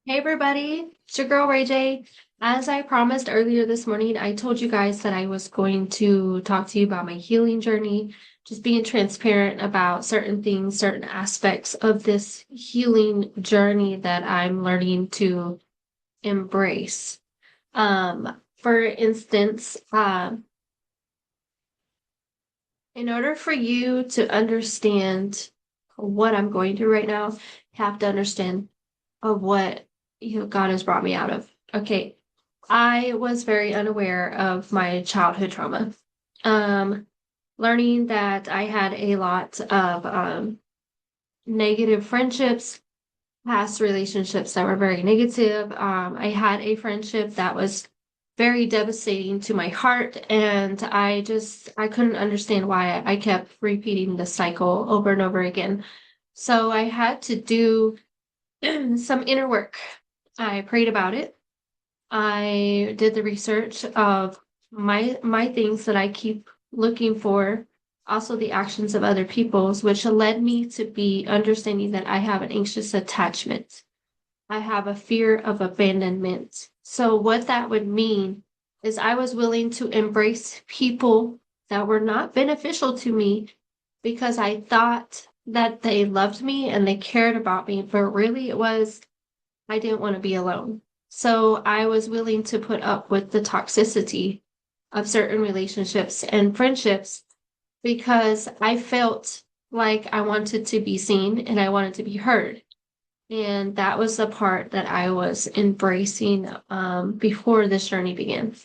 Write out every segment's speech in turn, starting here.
Hey everybody, it's your girl Ray J. As I promised earlier this morning, I told you guys that I was going to talk to you about my healing journey, just being transparent about certain things, certain aspects of this healing journey that I'm learning to embrace. For instance, in order for you to understand what I'm going through right now, you have to understand of what God has brought me out of. Okay, I was very unaware of my childhood trauma. Um, Learning that I had a lot of negative friendships, past relationships that were very negative. I had a friendship that was very devastating to my heart, and I couldn't understand why I kept repeating the cycle over and over again. So I had to do some inner work. I prayed about it. I did the research of my things that I keep looking for, also the actions of other people's, which led me to be understanding that I have an anxious attachment. I have a fear of abandonment. So what that would mean is I was willing to embrace people that were not beneficial to me because I thought that they loved me and they cared about me, but really it was I didn't want to be alone. So I was willing to put up with the toxicity of certain relationships and friendships because I felt like I wanted to be seen and I wanted to be heard. And that was the part that I was embracing before this journey began.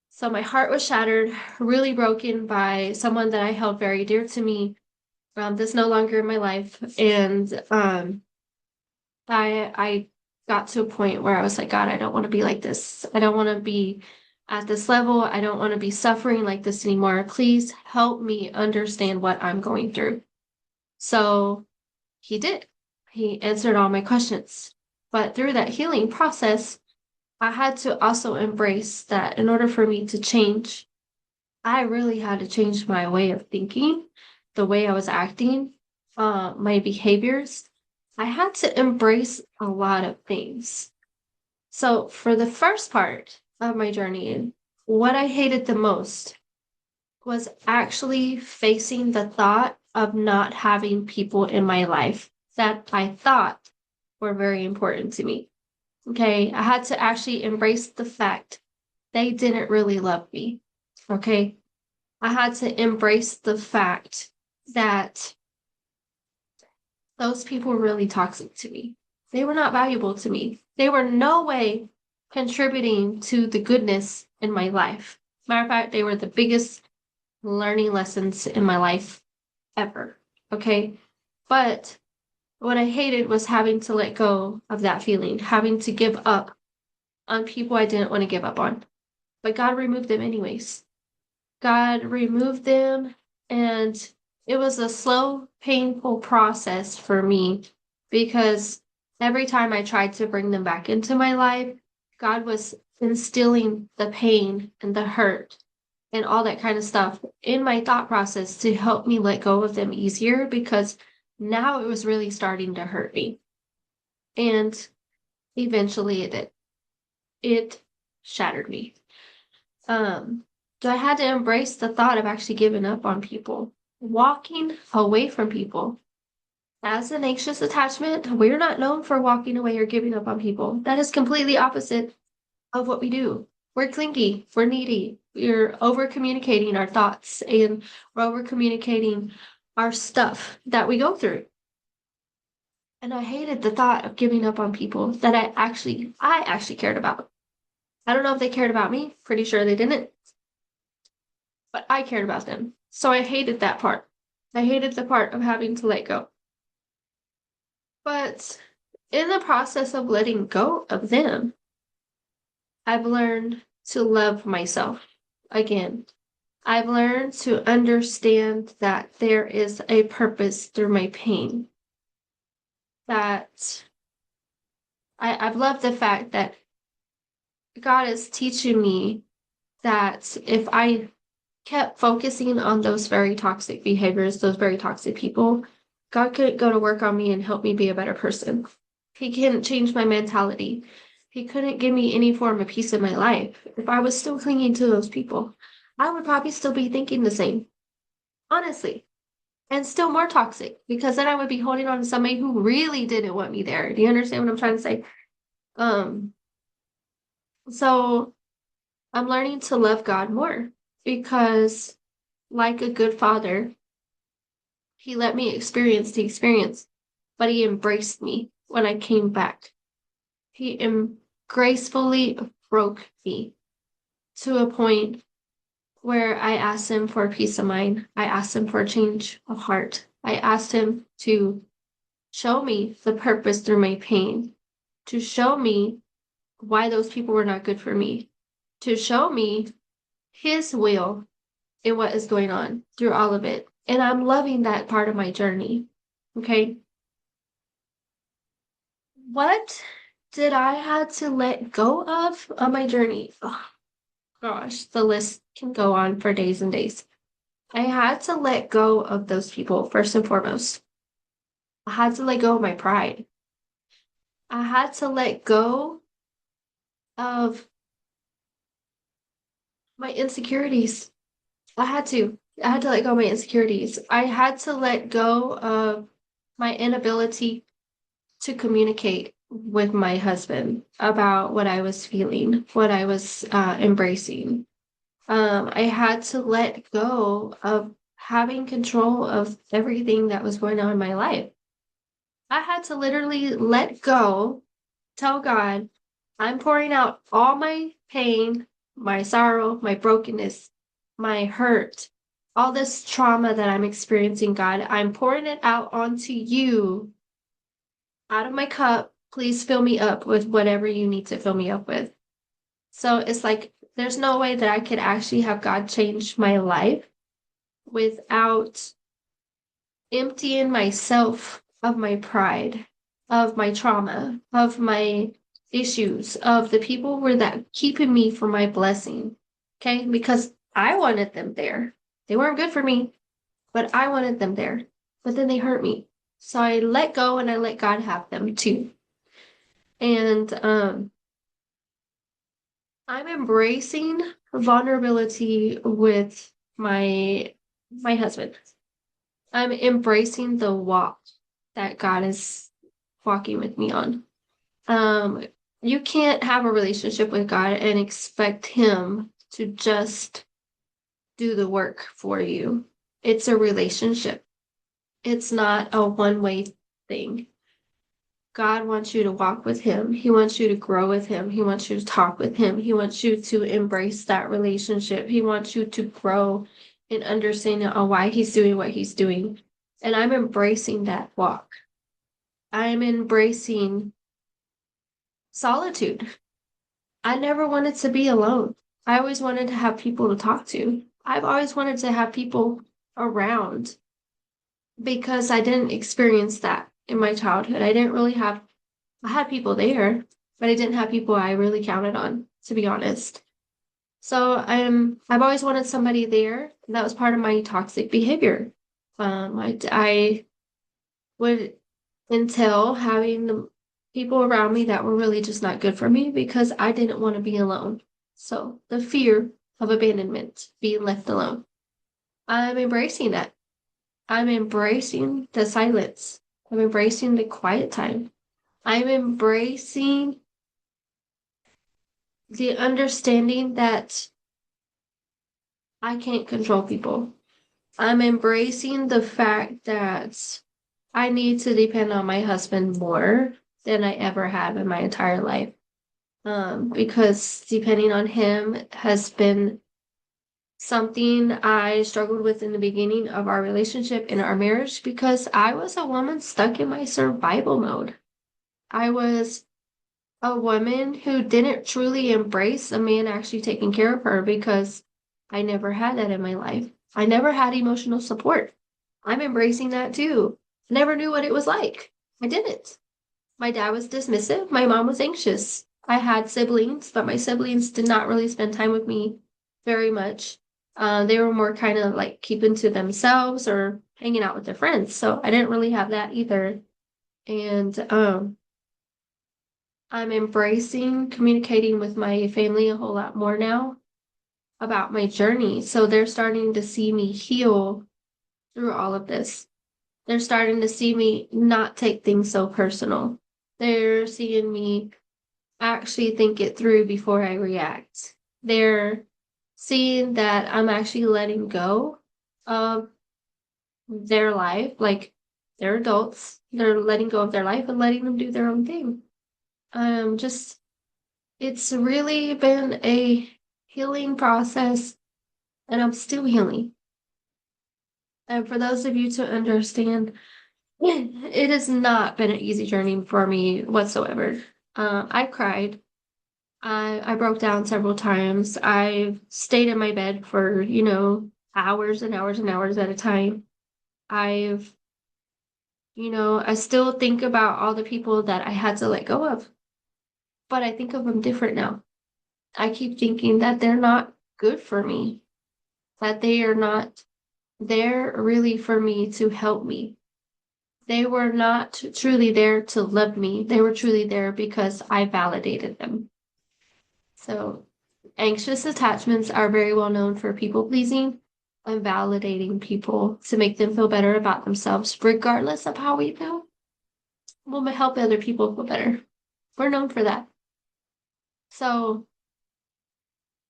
So my heart was shattered, really broken by someone that I held very dear to me. That's no longer in my life. And I got to a point where I was like, God, I don't want to be like this. I don't want to be at this level. I don't want to be suffering like this anymore. Please help me understand what I'm going through. So he did. He answered all my questions. But through that healing process, I had to also embrace that in order for me to change, I really had to change my way of thinking, the way I was acting, my behaviors. I had to embrace a lot of things. So, for the first part of my journey, what I hated the most was actually facing the thought of not having people in my life that I thought were very important to me. Okay, I had to actually embrace the fact they didn't really love me. Okay, I had to embrace the fact that those people were really toxic to me. They were not valuable to me. They were no way contributing to the goodness in my life. Matter of fact, they were the biggest learning lessons in my life ever. Okay. But what I hated was having to let go of that feeling, having to give up on people I didn't want to give up on. But God removed them anyways. God removed them, and it was a slow, painful process for me because every time I tried to bring them back into my life, God was instilling the pain and the hurt and all that kind of stuff in my thought process to help me let go of them easier because now it was really starting to hurt me. And eventually it did. It shattered me. Um, so I had to embrace the thought of actually giving up on people, walking away from people. As an anxious attachment, we're not known for walking away or giving up on people. That is completely opposite of what we do. We're clingy, we're needy, we're over communicating our thoughts, and we're over communicating our stuff that we go through. And I hated the thought of giving up on people that I actually cared about. I don't know if they cared about me, pretty sure they didn't, but I cared about them. So I hated that part. I hated the part of having to let go. But in the process of letting go of them, I've learned to love myself again. I've learned to understand that there is a purpose through my pain. That I've loved the fact that God is teaching me that if I kept focusing on those very toxic behaviors, those very toxic people, God could go to work on me and help me be a better person. He couldn't change my mentality. He couldn't give me any form of peace in my life. If I was still clinging to those people, I would probably still be thinking the same, honestly, and still more toxic because then I would be holding on to somebody who really didn't want me there. Do you understand what I'm trying to say? Um, so I'm learning to love God more because, like a good father, he let me experience the experience, but he embraced me when I came back. He gracefully broke me to a point where I asked him for peace of mind. I asked him for a change of heart. I asked him to show me the purpose through my pain, to show me why those people were not good for me, to show me his will in what is going on through all of it. And I'm loving that part of my journey. Okay. What did I have to let go of on my journey? Oh, gosh, the list can go on for days and days. I had to let go of those people first and foremost. I had to let go of my pride. I had to let go of my insecurities. I had to. I had to let go of my insecurities. I had to let go of my inability to communicate with my husband about what I was feeling, what I was embracing. I had to let go of having control of everything that was going on in my life. I had to literally let go, tell God, I'm pouring out all my pain, my sorrow, my brokenness, my hurt, all this trauma that I'm experiencing, God. I'm pouring it out onto you out of my cup. Please fill me up with whatever you need to fill me up with. So it's like there's no way that I could actually have God change my life without emptying myself of my pride, of my trauma, of my issues, of the people were that keeping me from my blessing. Okay, because I wanted them there. They weren't good for me, but I wanted them there. But then they hurt me. So I let go and I let God have them too. And I'm embracing vulnerability with my husband. I'm embracing the walk that God is walking with me on. Um, you can't have a relationship with God and expect Him to just do the work for you. It's a relationship. It's not a one-way thing. God wants you to walk with Him. He wants you to grow with Him. He wants you to talk with Him. He wants you to embrace that relationship. He wants you to grow in understanding on why He's doing what He's doing. And I'm embracing that walk. I'm embracing solitude. I never wanted to be alone. I always wanted to have people to talk to. I've always wanted to have people around because I didn't experience that in my childhood. I had people there, but I didn't have people I really counted on, to be honest. So I've always wanted somebody there, and that was part of my toxic behavior. I would entail having the people around me that were really just not good for me because I didn't want to be alone. So the fear of abandonment, being left alone. I'm embracing that. I'm embracing the silence. I'm embracing the quiet time. I'm embracing the understanding that I can't control people. I'm embracing the fact that I need to depend on my husband more than I ever have in my entire life. Because depending on him has been something I struggled with in the beginning of our relationship in our marriage because I was a woman stuck in my survival mode. I was a woman who didn't truly embrace a man actually taking care of her because I never had that in my life. I never had emotional support. I'm embracing that too. Never knew what it was like. I didn't. My dad was dismissive. My mom was anxious. I had siblings, but my siblings did not really spend time with me very much. They were more kind of like keeping to themselves or hanging out with their friends. So I didn't really have that either. And I'm embracing communicating with my family a whole lot more now about my journey. So they're starting to see me heal through all of this. They're starting to see me not take things so personal. They're seeing me actually think it through before I react. They're seeing that I'm actually letting go of their life. Like, they're adults. They're letting go of their life and letting them do their own thing. Just it's really been a healing process, and I'm still healing. And for those of you to understand, it has not been an easy journey for me whatsoever. I cried. I broke down several times. I've stayed in my bed for, hours and hours and hours at a time. I've, I still think about all the people that I had to let go of, but I think of them different now. I keep thinking that they're not good for me, that they are not there really for me to help me. They were not truly there to love me. They were truly there because I validated them. So, anxious attachments are very well known for people pleasing and validating people to make them feel better about themselves, regardless of how we feel. We'll help other people feel better. We're known for that. So,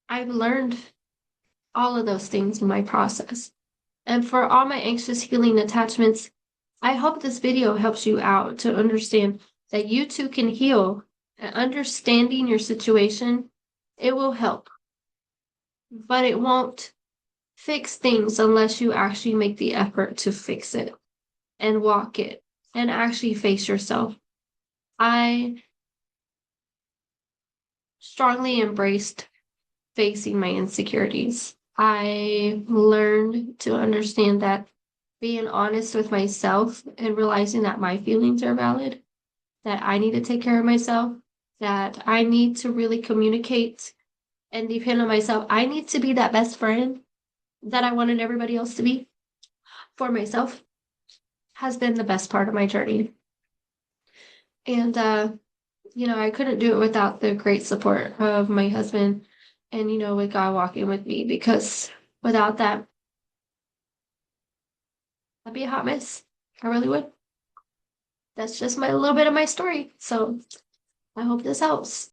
I've learned all of those things in my process. And for all my anxious healing attachments, I hope this video helps you out to understand that you too can heal. And understanding your situation, it will help, but it won't fix things unless you actually make the effort to fix it and walk it and actually face yourself. I strongly embraced facing my insecurities. I learned to understand that being honest with myself and realizing that my feelings are valid, that I need to take care of myself, that I need to really communicate and depend on myself. I need to be that best friend that I wanted everybody else to be for myself has been the best part of my journey. And, I couldn't do it without the great support of my husband and, with God walking with me, because without that, I'd be a hot mess. I really would. That's just my little bit of my story. So I hope this helps.